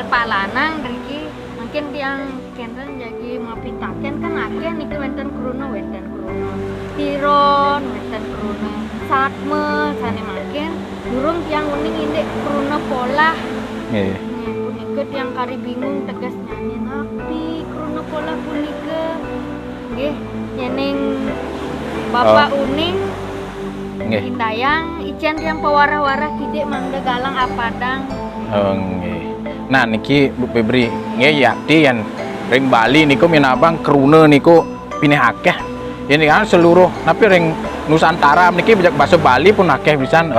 Pak Lanang riki mungkin tiang kenten jadi mapitaken kan akeh niku wenten kruna tiron wenten kruna satme sane makin durung tiang uning indek kruna pola Nggih. punika tiang kari bingung tegas nyanyi napi kruna pola punika nggih nyeneng Bapak Uning Nggih. Hindayang icen tiang pewarah-warah kidek mangga galang apadang. Nggih. Nah niki Bu Febri nggih yakti yen ring Bali niku minabang krune niku pineh akeh. Yen kan seluruh tapi ring Nusantara niki basa Bali pun akeh pisan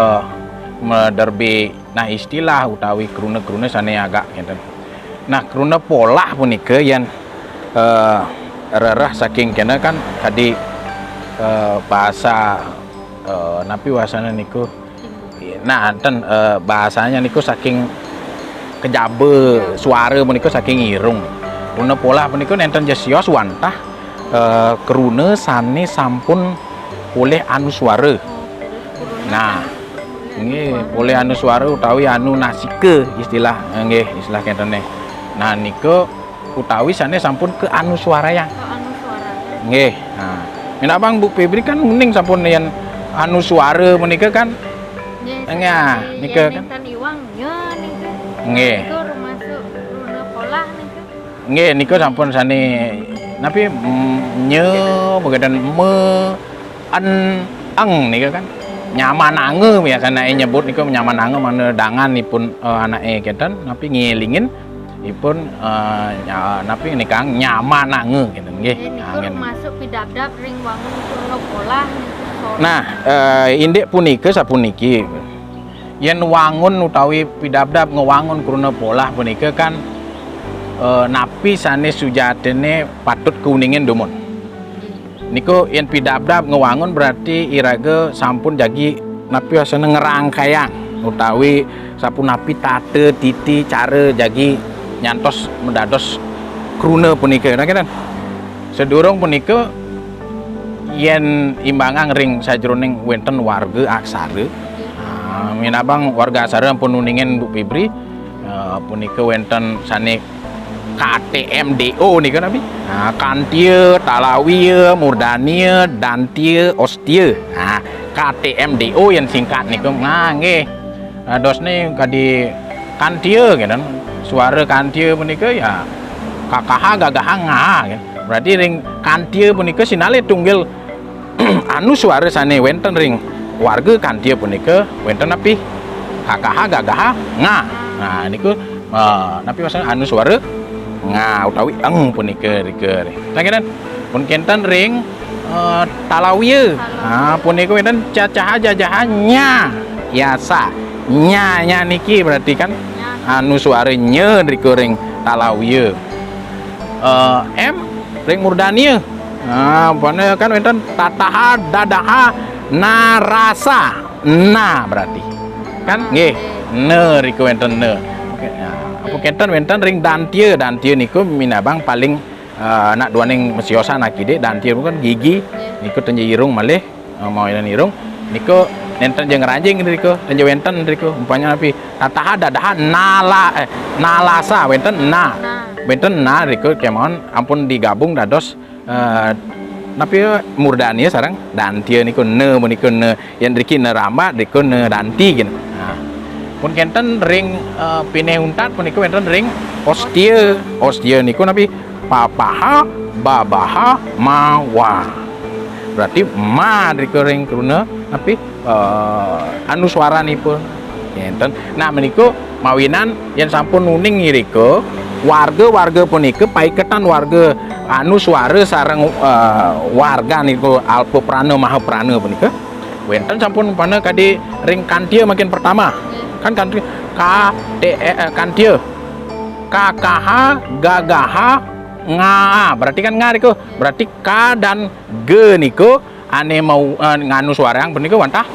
mederbe nah istilah utawi krune-krune sane agak ngeten. Nah krune polah punika yen rerah saking kene kan tadi bahasa napi wasana niku nah enten bahasanya niku saking kejabe suara menika saking irung. Krune polah menika nenten jesios wantah krune sane sampun oleh anu suara. Nah, nggih oleh anu suara utawi anu nasike istilah nggih istilah kentene. Nah niku utawi sane sampun ke anu suara yang. Nggih. Nah, minabang Bu Febri kan mending sampun yen anu suara menika kan nya nika kan. Nggih. Nggih niku sampun sane napi nye begadan me an eng niku kan nyamanange biasana nyebut niku nyamanange mana danganipun anake kenten napi ngilingin ipun napi nikang nyamanange kenten nggih. Niku masuk pidabdab ring wangun kruna polah. Nah, indek punika sapuniki yen wangun utawi pidabdab ngewangun kruna polah punika kan napi sanes sujatene patut keuningin dumun. Niku yen pidabdab ngewangun berarti iraga sampun jagi napi asana ngerangkayang utawi sampun napi tate titi cara jagi nyantos mendados kruna punika. Nah kan sedurung punika yen imbangang ring sajroning wenten warga aksara minabang warga aksara ampun nuningin Bu Febri punika wenten sane KTMDO nih kan abi. Nah, Kantia, Talawiya, Murdaniya, Dantiya, Ostia. Nah, KTMDO yang singkat nih kan. Nah, nggih. Nah, dos nih kadi Kantia gitu. Suara Kantia punika ya KKH gagah gitu. Berarti ring Kantia punika sinale tunggil anu suara sane wenten ring warga Kantia punika wenten api KKH gagah nga. Nah, niku napi wasana anu suara nga utawi eng punika rike. Sakiran pun kenten ring Talawiya. Nah punika wenten cacaha jajahannya yasa nya niki berarti kan anu suara nye rike ring Talawiya. M ring Murdaniya. Nah pone kan wenten tataha dadaha narasa na berarti kan nggih ne rike wenten ne. Kenten wenten ring Dantiya niku minabang paling nak duaning mesiosa nakide Dantiya kan gigi niku tenje irung malih mau irung niku nenten jeung ranjing niku tenje wenten niku umpanya api tataha dadaha nalasa wenten na niku kemon ampun digabung dados napi Murdaniya sareng Dantiya niku ne niku ne yen riki neramba niku ne Danti gitu. Pun kenten ring pineh untat punika wenten ring Ostia niku napi papaha babaha mawa. Berarti ma riku ring kruna napi anu swaranipun kenten. Nah meniku mawinan yen sampun nuning ngirika warga punika paiketan warga anu swara sareng warga niku alpa prana maha prana punika wenten sampun pana kadi ring Kantia makin pertama. Kan Kantia KKH gagaha nga berarti kan nga niku berarti K dan G niku ane mau nganu suara yang punika wantah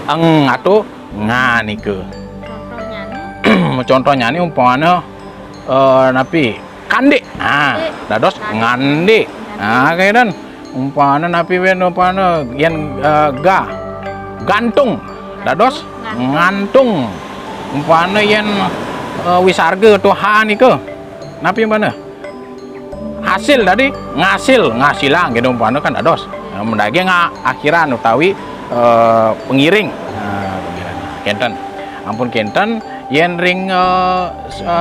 eng atau nga niku. Contohnya nih umpamanya napi kande dados ngande kayak dan umpamanya napi umpamanya yen gantung dados ngantung umpana yen wisarga Tuhan nika. Napi umpana? Hasil tadi ngasilang gitu umpana kan dados. Mendagi akhiran utawi pengiring. Pengiring. Kenten. Ampun kenten yen ring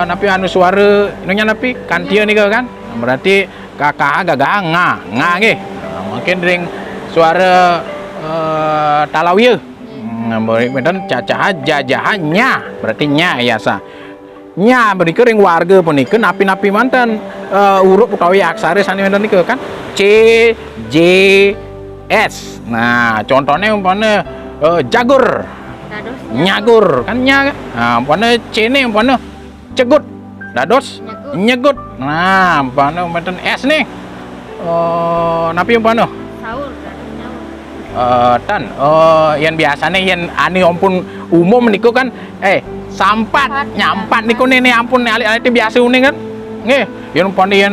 napi anu suara nya napi kantia nika kan. Berarti kakak gagah nga nggih. Mungkin ring suara talawieu. Benten cacaha jajahannya berarti nya yasa. Nya beri ring warga punika napi-napi mantan huruf utawi aksara sani mantan nika kan C J S. Nah, contohnya umpamanya jagur. Dados Nyagur kan nya. Nah, umpamanya C ne umpamanya cegut. Dados nyegut. Nah, umpamanya mantan S nih. Napi umpamanya sahur, dados nyaur. tan yang biasanya yang ani ampun umum niku kan sampat nyampat niku nih ampun ali-ali itu biasa uning kan nggih yen umpamane yen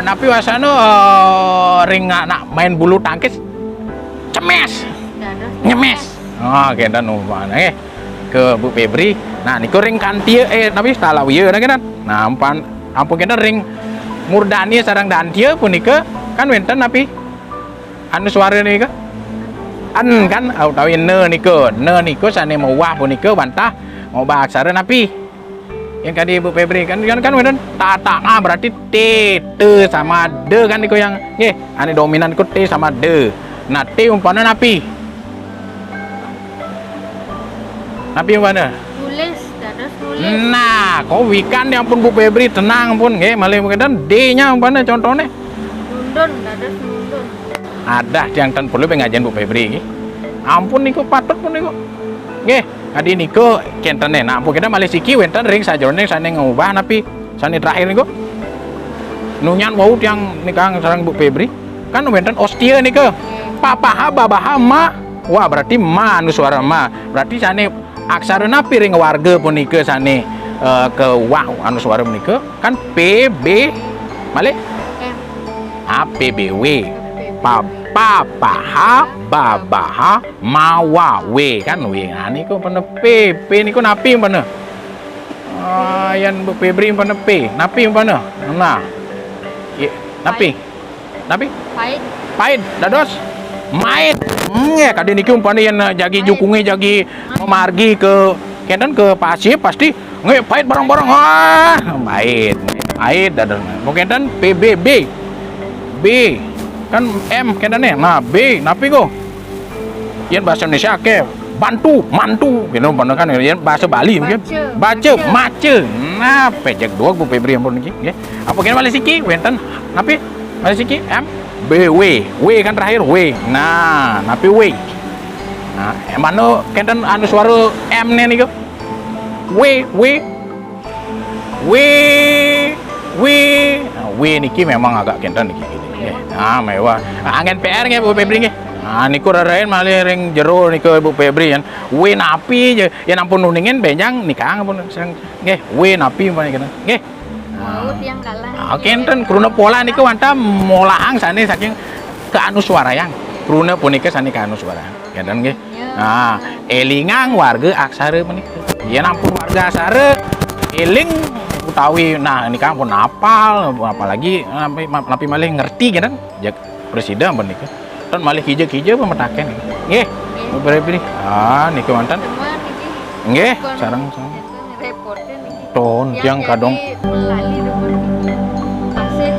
napi wasana ring anak main bulu tangkis cemes Dados nyemes kenten umpamane nggih ke Bu Febri. Nah niku ring kantie napi talawieu kan. Nah ampun kenten ring murdani sareng dantie punika kan wenten napi anu suara nika an kan utawi ne niku sane mewah punika bantah ngobah aksara napi yang kadi Bu Febri kan wenten tata berarti T sama D kan niku yang nggih ane dominan niku T sama D. Nah T umpana napi umpana nulis, dados nulis. nah kok wikan ya ampun Bu Febri tenang pun nggih malih mungkin D nya umpana contohnya Nundun, dados nundun. ada yang ten perlu pengajian Bu Febri nggih. Ampun niku patut pun niku. Nggih, kadi niku kentene. Nah, ampun kita malih siki wenten ring sajroning sane ngubah napi sane terakhir niku. Nunyan wau yang nikah sareng Bu Febri kan wenten ostia niku. Papaha babaha ma. Wah, berarti ma anu suara ma. Berarti sane aksara napi ring warga punika sane ke wah anu suara punika kan P B malih M. APBW papa paha babaha mawa we kan we nah niku pene P niku napi pene yan Bu Febri pene P napi pene nah napi pahit dados mait ya kadi niki umpane yen jagi jukunge jagi memargi ke kenten ke pasir pasti nge pahit barang-barang pahit dados mungkin dan PBB B kan M kentane nah B napi go yen bahasa Indonesia ke mantu gitu kan yen bahasa Bali mungkin baca mace nah pejek dua Bu Febri ampun niki nggih apa kene malih siki wenten napi malih siki M B W kan terakhir W nah napi W nah mana kenten anu suara M ne niku W niki memang agak kenten niki nah mewah angin PR nggih Bu Febri nggih nah niku rarain malih ring jero niku Bu Febri yen we napi yen ampun nuningin benjang nikah ampun nggih we napi umpamane kene nggih Mau tiang kalah. kenten kruna pola niku wanta molaang sane saking ke anu suarayang kruna punika sane ke anu suarayang kenten nggih nah elingang warga aksara punika yen ampun warga aksara eling utawi nah ini kan pun apal apalagi napi malih ngerti kan jak presiden pun niku ton malih hijau pemetaken nggih Bu Febri niku wonten Semua niki nggih sareng reporter niki. ton tiang kadong Lali report. Asik.